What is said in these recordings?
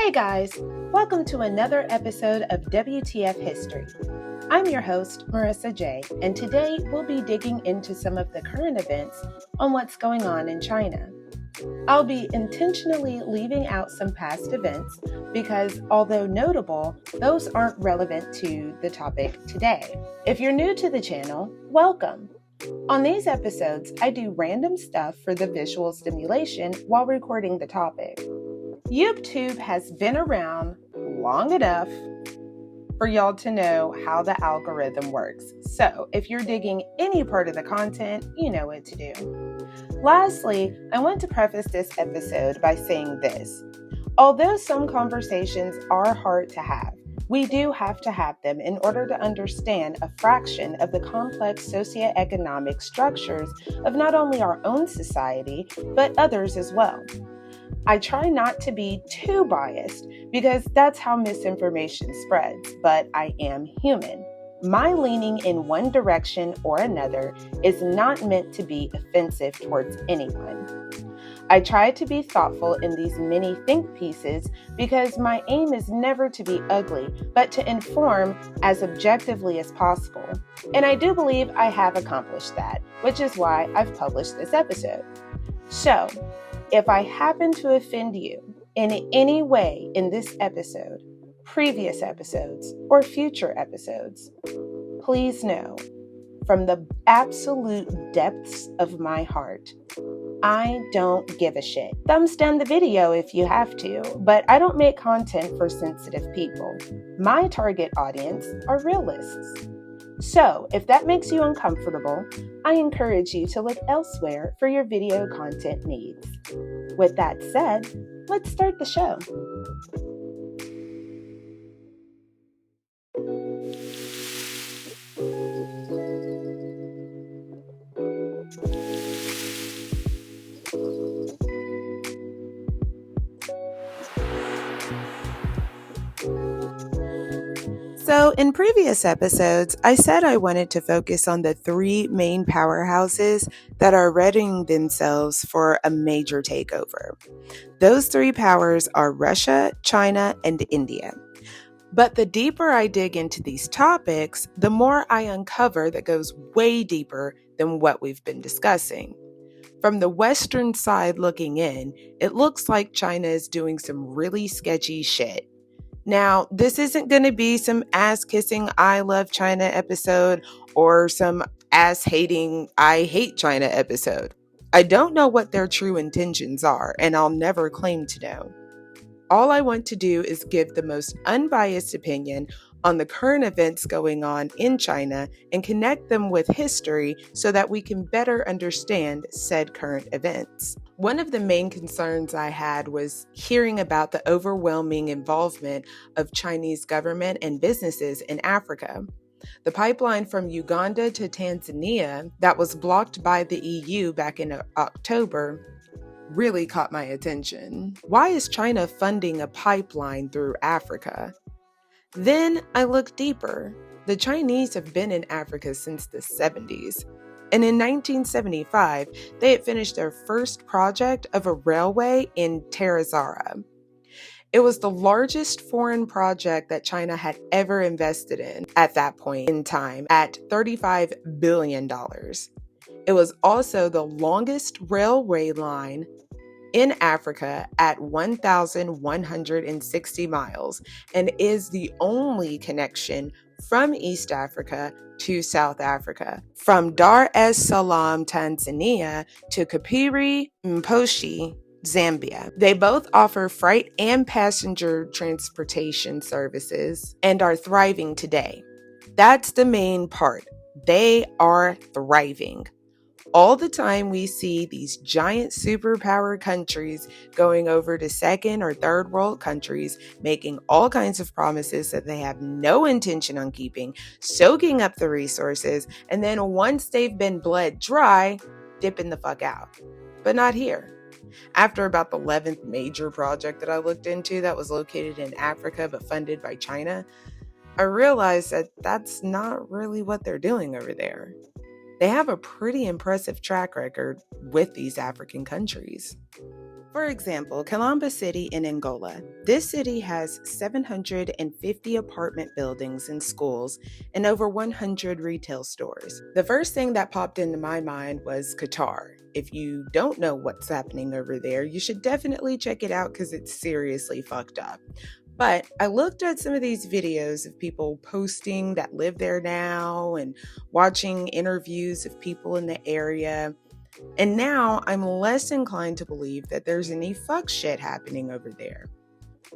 Hey guys, welcome to another episode of WTF History. I'm your host, Marissa J., and today we'll be digging into some of the current events on what's going on in China. I'll be intentionally leaving out some past events because, although notable, those aren't relevant to the topic today. If you're new to the channel, welcome. On these episodes, I do random stuff for the visual stimulation while recording the topic. YouTube has been around long enough for y'all to know how the algorithm works. So if you're digging any part of the content, you know what to do. Lastly, I want to preface this episode by saying this. Although some conversations are hard to have, we do have to have them in order to understand a fraction of the complex socioeconomic structures of not only our own society, but others as well. I try not to be too biased because that's how misinformation spreads, but I am human. My leaning in one direction or another is not meant to be offensive towards anyone. I try to be thoughtful in these mini think pieces because my aim is never to be ugly, but to inform as objectively as possible. And I do believe I have accomplished that, which is why I've published this episode. So, if I happen to offend you in any way in this episode, previous episodes, or future episodes, please know from the absolute depths of my heart, I don't give a shit. Thumbs down the video if you have to, but I don't make content for sensitive people. My target audience are realists. So, if that makes you uncomfortable, I encourage you to look elsewhere for your video content needs. With that said, let's start the show. So, in previous episodes, I said I wanted to focus on the three main powerhouses that are readying themselves for a major takeover. Those three powers are Russia, China, and India. But the deeper I dig into these topics, the more I uncover that goes way deeper than what we've been discussing. From the Western side looking in, it looks like China is doing some really sketchy shit. Now, this isn't going to be some ass-kissing I love China episode or some ass-hating I hate China episode. I don't know what their true intentions are, and I'll never claim to know. All I want to do is give the most unbiased opinion on the current events going on in China and connect them with history so that we can better understand said current events. One of the main concerns I had was hearing about the overwhelming involvement of Chinese government and businesses in Africa. The pipeline from Uganda to Tanzania that was blocked by the EU back in October really caught my attention. Why is China funding a pipeline through Africa? Then I looked deeper. The Chinese have been in Africa since the 70s. And in 1975, they had finished their first project of a railway in Tarazara. It was the largest foreign project that China had ever invested in at that point in time at $35 billion. It was also the longest railway line in Africa at 1,160 miles and is the only connection from East Africa to South Africa, from Dar es Salaam, Tanzania to Kapiri, Mposhi, Zambia. They both offer freight and passenger transportation services and are thriving today. That's the main part. They are thriving. All the time we see these giant superpower countries going over to second or third world countries, making all kinds of promises that they have no intention on keeping, soaking up the resources, and then once they've been bled dry, dipping the fuck out. But not here. After about the 11th major project that I looked into that was located in Africa but funded by China, I realized that that's not really what they're doing over there. They have a pretty impressive track record with these African countries. For example, Calamba City in Angola. This city has 750 apartment buildings and schools and over 100 retail stores. The first thing that popped into my mind was Qatar. If you don't know what's happening over there, you should definitely check it out because it's seriously fucked up. But I looked at some of these videos of people posting that live there now and watching interviews of people in the area. And now I'm less inclined to believe that there's any fuck shit happening over there.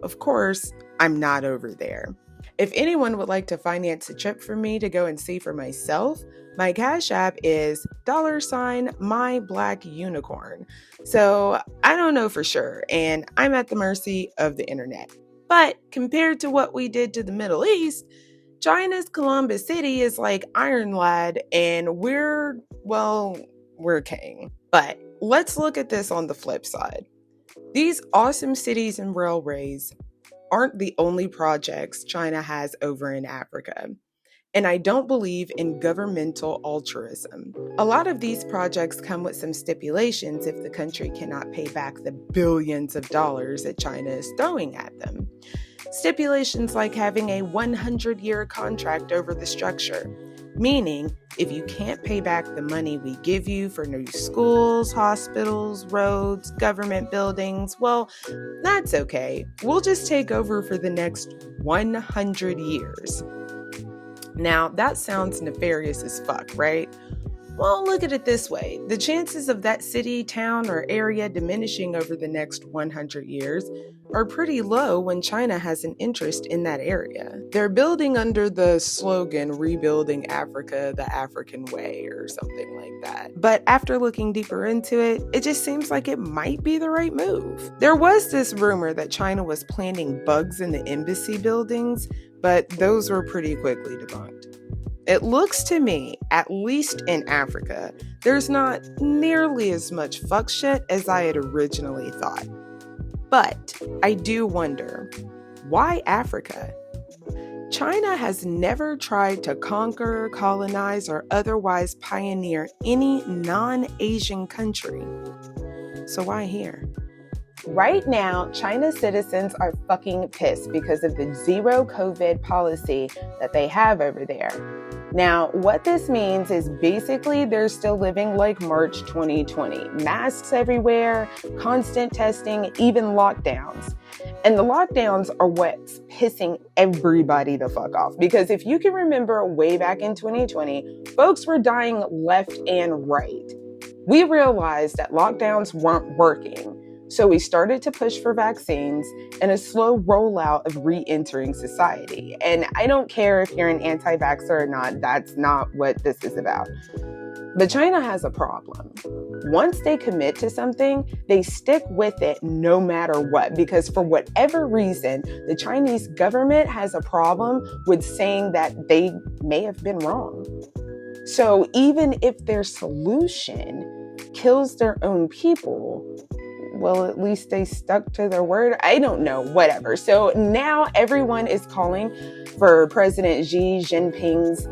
Of course, I'm not over there. If anyone would like to finance a trip for me to go and see for myself, my Cash App is $MyBlackUnicorn. So I don't know for sure, and I'm at the mercy of the internet. But compared to what we did to the Middle East, China's Columbus City is like Iron Lad, and we're king. But let's look at this on the flip side. These awesome cities and railways aren't the only projects China has over in Africa. And I don't believe in governmental altruism. A lot of these projects come with some stipulations if the country cannot pay back the billions of dollars that China is throwing at them. Stipulations like having a 100-year contract over the structure, meaning if you can't pay back the money we give you for new schools, hospitals, roads, government buildings, well, that's okay. We'll just take over for the next 100 years. Now, that sounds nefarious as fuck, right? Well, look at it this way. The chances of that city, town, or area diminishing over the next 100 years are pretty low when China has an interest in that area. They're building under the slogan, Rebuilding Africa the African Way, or something like that. But after looking deeper into it, it just seems like it might be the right move. There was this rumor that China was planting bugs in the embassy buildings, but those were pretty quickly debunked. It looks to me, at least in Africa, there's not nearly as much fuck shit as I had originally thought. But I do wonder, why Africa? China has never tried to conquer, colonize, or otherwise pioneer any non-Asian country. So why here? Right now, China's citizens are fucking pissed because of the zero COVID policy that they have over there. Now, what this means is basically they're still living like March 2020. Masks everywhere, constant testing, even lockdowns. And the lockdowns are what's pissing everybody the fuck off. Because if you can remember way back in 2020, folks were dying left and right. We realized that lockdowns weren't working. So we started to push for vaccines and a slow rollout of re-entering society. And I don't care if you're an anti-vaxxer or not, that's not what this is about. But China has a problem. Once they commit to something, they stick with it no matter what, because for whatever reason, the Chinese government has a problem with saying that they may have been wrong. So even if their solution kills their own people, well, at least they stuck to their word. I don't know, whatever. So now everyone is calling for President Xi Jinping's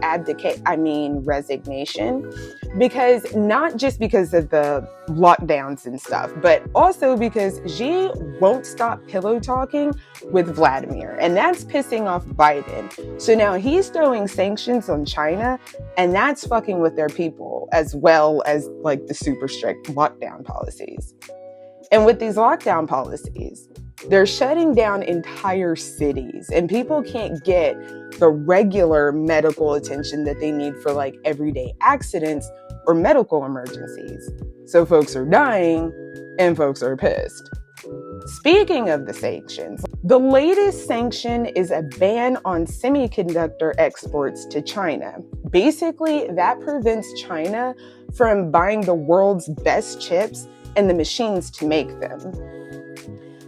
resignation, because not just because of the lockdowns and stuff, but also because Xi won't stop pillow talking with Vladimir, and that's pissing off Biden. So now he's throwing sanctions on China, and that's fucking with their people, as well as like the super strict lockdown policies. And with these lockdown policies, they're shutting down entire cities, and people can't get the regular medical attention that they need for like everyday accidents or medical emergencies. So folks are dying and folks are pissed. Speaking of the sanctions, the latest sanction is a ban on semiconductor exports to China. Basically, that prevents China from buying the world's best chips and the machines to make them.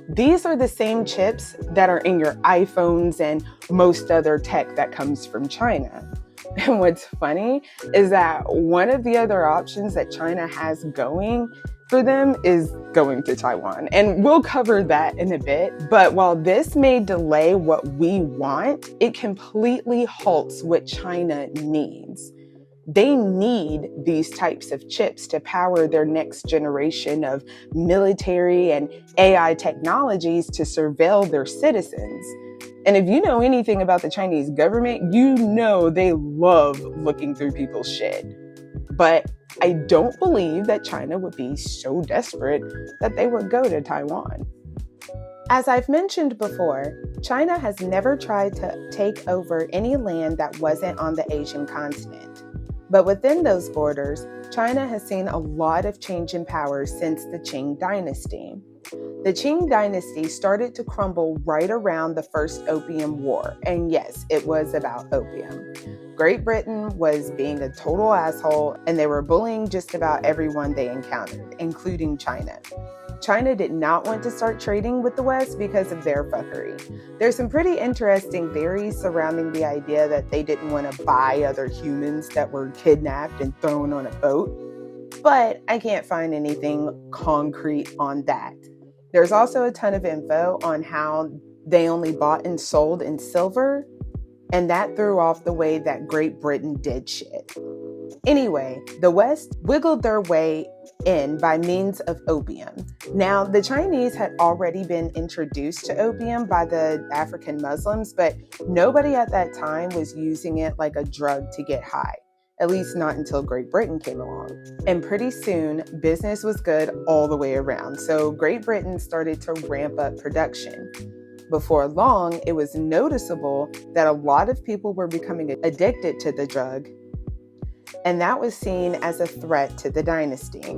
These are the same chips that are in your iPhones and most other tech that comes from China. And what's funny is that one of the other options that China has going for them is going to Taiwan. And we'll cover that in a bit. But while this may delay what we want, it completely halts what China needs. They need these types of chips to power their next generation of military and AI technologies to surveil their citizens. And if you know anything about the Chinese government, you know they love looking through people's shit. But I don't believe that China would be so desperate that they would go to Taiwan. As I've mentioned before, China has never tried to take over any land that wasn't on the Asian continent. But within those borders, China has seen a lot of change in power since the Qing dynasty. The Qing dynasty started to crumble right around the First Opium War, and yes, it was about opium. Great Britain was being a total asshole, and they were bullying just about everyone they encountered, including China. China did not want to start trading with the West because of their fuckery. There's some pretty interesting theories surrounding the idea that they didn't want to buy other humans that were kidnapped and thrown on a boat, but I can't find anything concrete on that. There's also a ton of info on how they only bought and sold in silver, and that threw off the way that Great Britain did shit. Anyway, the West wiggled their way in by means of opium. Now, the Chinese had already been introduced to opium by the African Muslims, but nobody at that time was using it like a drug to get high, at least not until Great Britain came along. And pretty soon, business was good all the way around, so Great Britain started to ramp up production. Before long, it was noticeable that a lot of people were becoming addicted to the drug, and that was seen as a threat to the dynasty.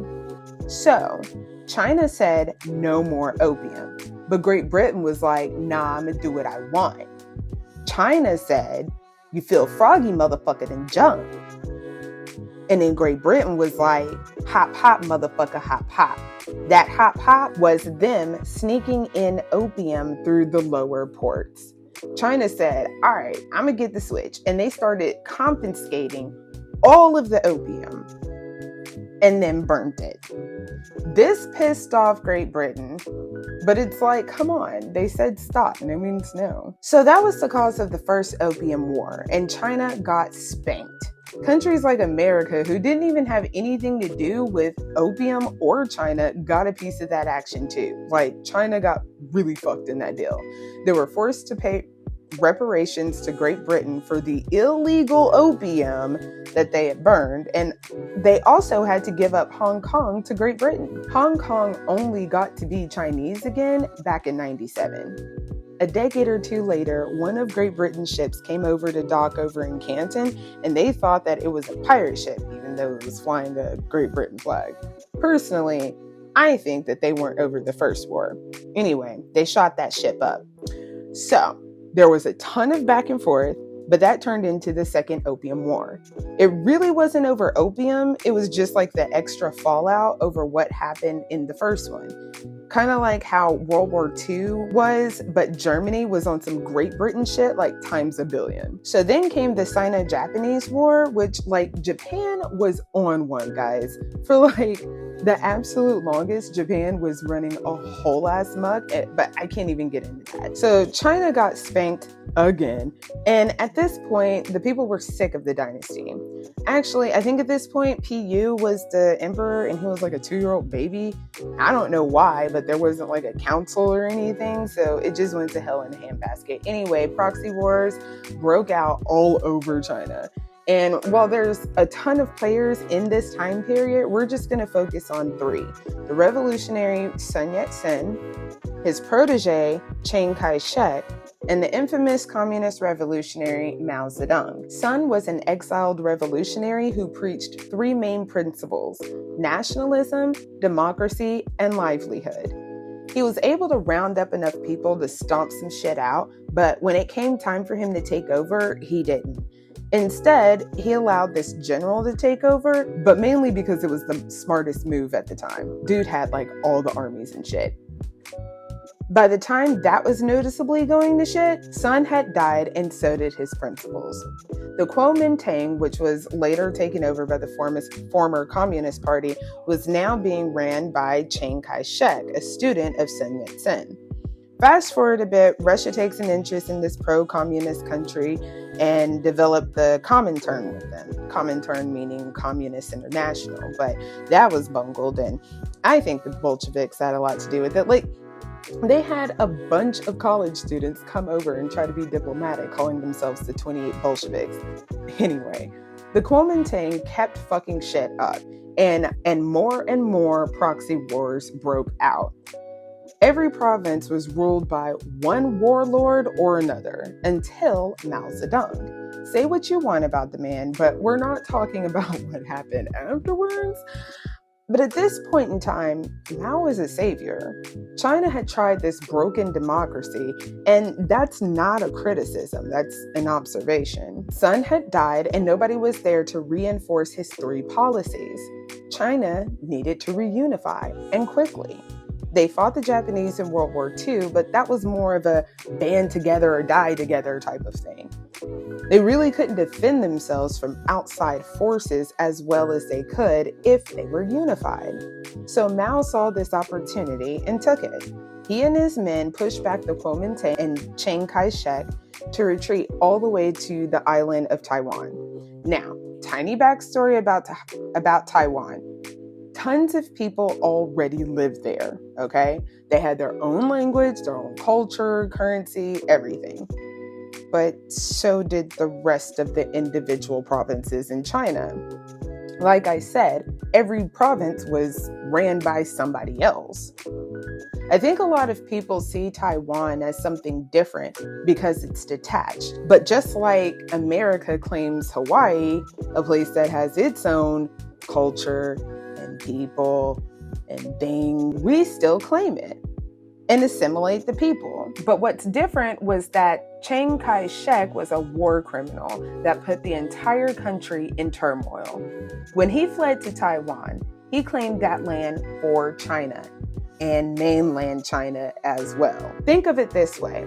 So, China said no more opium, but Great Britain was like, nah, I'm gonna do what I want. China said, you feel froggy, motherfucker, then jump. And then Great Britain was like, hop, hop, motherfucker, hop, hop. That hop, hop was them sneaking in opium through the lower ports. China said, all right, I'm gonna get the switch. And they started confiscating all of the opium and then burnt it. This pissed off Great Britain, but it's like, come on, they said stop, and it means no. So that was the cause of the First Opium War, and China got spanked. Countries like America, who didn't even have anything to do with opium or China, got a piece of that action too. Like, China got really fucked in that deal. They were forced to pay reparations to Great Britain for the illegal opium that they had burned, and they also had to give up Hong Kong to Great Britain. Hong Kong only got to be Chinese again back in 97. A decade or two later, one of Great Britain's ships came over to dock over in Canton, and they thought that it was a pirate ship, even though it was flying the Great Britain flag. Personally, I think that they weren't over the First War. Anyway, they shot that ship up. So, there was a ton of back and forth, but that turned into the Second Opium War. It really wasn't over opium, it was just like the extra fallout over what happened in the first one. Kind of like how World War II was, but Germany was on some Great Britain shit like times a billion. So then came the Sino-Japanese War, which like Japan was on one, guys. For like the absolute longest, Japan was running a whole ass muck, but I can't even get into that. So China got spanked again. And at this point, the people were sick of the dynasty. Actually, I think at this point, PU was the emperor and he was like a 2-year-old baby. I don't know why, but there wasn't like a council or anything. So it just went to hell in a handbasket. Anyway, proxy wars broke out all over China. And while there's a ton of players in this time period, we're just going to focus on 3. The revolutionary Sun Yat-sen, his protege Chiang Kai-shek, and the infamous communist revolutionary Mao Zedong. Sun was an exiled revolutionary who preached 3 main principles: nationalism, democracy, and livelihood. He was able to round up enough people to stomp some shit out, but when it came time for him to take over, he didn't. Instead, he allowed this general to take over, but mainly because it was the smartest move at the time. Dude had like all the armies and shit. By the time that was noticeably going to shit, Sun had died and so did his principles. The Kuomintang, which was later taken over by the former Communist Party, was now being ran by Chiang Kai-shek, a student of Sun Yat-sen. Fast forward a bit, Russia takes an interest in this pro-communist country and developed the Comintern with them. Comintern meaning Communist International, but that was bungled, and I think the Bolsheviks had a lot to do with it. Like, they had a bunch of college students come over and try to be diplomatic, calling themselves the 28 Bolsheviks. Anyway, the Kuomintang kept fucking shit up, and more proxy wars broke out. Every province was ruled by one warlord or another until Mao Zedong. Say what you want about the man, but we're not talking about what happened afterwards. But at this point in time, Mao was a savior. China had tried this broken democracy, and that's not a criticism, that's an observation. Sun had died, and nobody was there to reinforce his three policies. China needed to reunify, and quickly. They fought the Japanese in World War II, but that was more of a band together or die together type of thing. They really couldn't defend themselves from outside forces as well as they could if they were unified. So Mao saw this opportunity and took it. He and his men pushed back the Kuomintang and Chiang Kai-shek to retreat all the way to the island of Taiwan. Now, tiny backstory about Taiwan. Tons of people already lived there, okay? They had their own language, their own culture, currency, everything. But so did the rest of the individual provinces in China. Like I said, every province was ran by somebody else. I think a lot of people see Taiwan as something different because it's detached. But just like America claims Hawaii, a place that has its own culture and people and things, we still claim it and assimilate the people. But what's different was that Chiang Kai-shek was a war criminal that put the entire country in turmoil. When he fled to Taiwan, he claimed that land for China and mainland China as well. Think of it this way.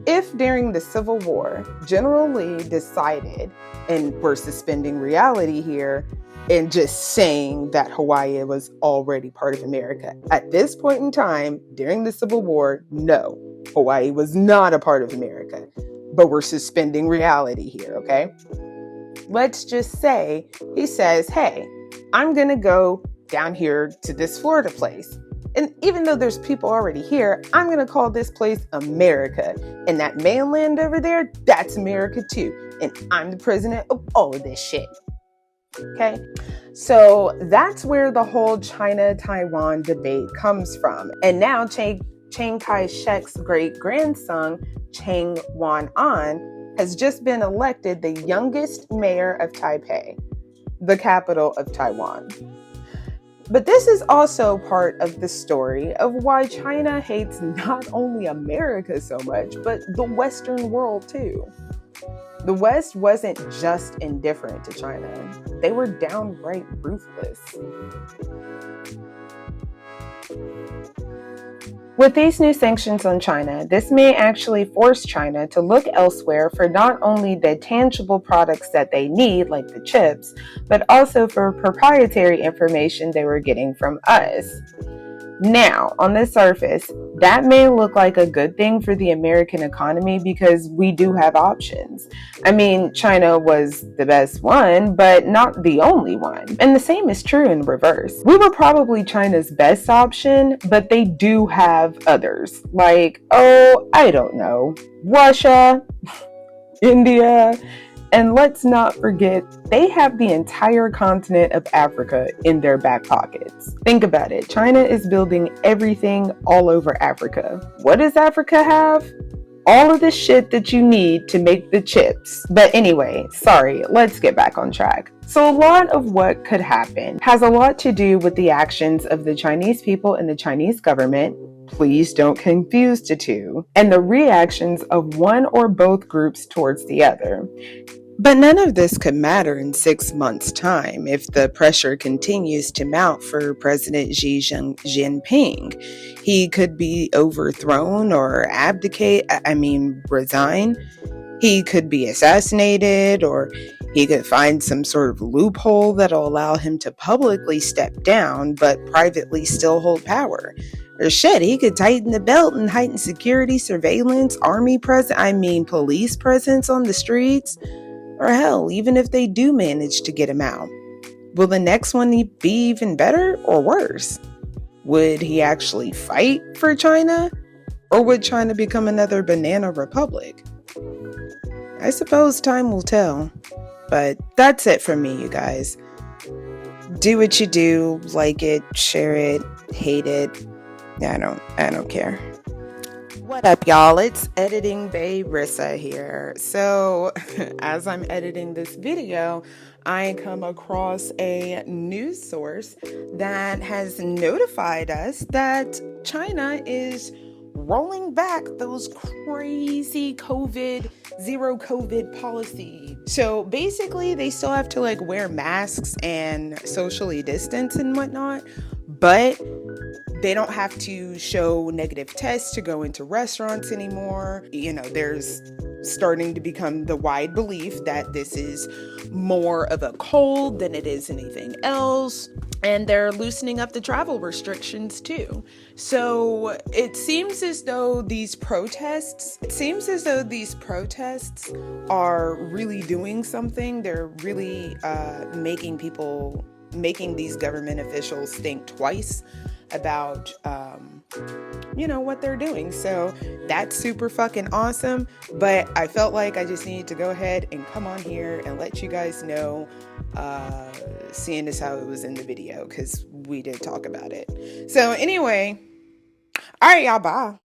If during the Civil War, General Lee decided, and we're suspending reality here, and just saying that Hawaii was already part of America. At this point in time, during the Civil War, no, Hawaii was not a part of America. But we're suspending reality here, okay? Let's just say he says, hey, I'm gonna go down here to this Florida place. And even though there's people already here, I'm gonna call this place America. And that mainland over there, that's America too. And I'm the president of all of this shit. Okay, so that's where the whole China-Taiwan debate comes from. And now Chiang Kai-shek's great-grandson, Chiang Wan-an, has just been elected the youngest mayor of Taipei, the capital of Taiwan. But this is also part of the story of why China hates not only America so much, but the Western world too. The West wasn't just indifferent to China. They were downright ruthless. With these new sanctions on China, this may actually force China to look elsewhere for not only the tangible products that they need, like the chips, but also for proprietary information they were getting from us. Now, on the surface, that may look like a good thing for the American economy because we do have options. I mean, China was the best one, but not the only one. And the same is true in reverse. We were probably China's best option, but they do have others. Like, I don't know, Russia, India, and let's not forget, they have the entire continent of Africa in their back pockets. Think about it. China is building everything all over Africa. What does Africa have? All of the shit that you need to make the chips. But anyway, sorry, let's get back on track. So a lot of what could happen has a lot to do with the actions of the Chinese people and the Chinese government. Please don't confuse the two. And the reactions of one or both groups towards the other. But none of this could matter in 6 months' time if the pressure continues to mount for President Xi Jinping. He could be overthrown or resign. He could be assassinated, or he could find some sort of loophole that'll allow him to publicly step down but privately still hold power. Or shit, he could tighten the belt and heighten security, surveillance, police presence on the streets. Or hell, even if they do manage to get him out, will the next one be even better or worse? Would he actually fight for China? Or would China become another banana republic? I suppose time will tell. But that's it for me, you guys. Do what you do, like it, share it, hate it. I don't care. What up, y'all? It's Editing Bay Rissa here. So, as I'm editing this video, I come across a news source that has notified us that China is rolling back those crazy zero COVID policy. So basically, they still have to wear masks and socially distance and whatnot, but they don't have to show negative tests to go into restaurants anymore. There's starting to become the wide belief that this is more of a cold than it is anything else. And they're loosening up the travel restrictions too. So it seems as though these protests are really doing something. They're really making these government officials think twice about what they're doing. So that's super fucking awesome. But I felt like I just needed to go ahead and come on here and let you guys know, seeing as how it was in the video, because we did talk about it. So anyway, all right, y'all, bye.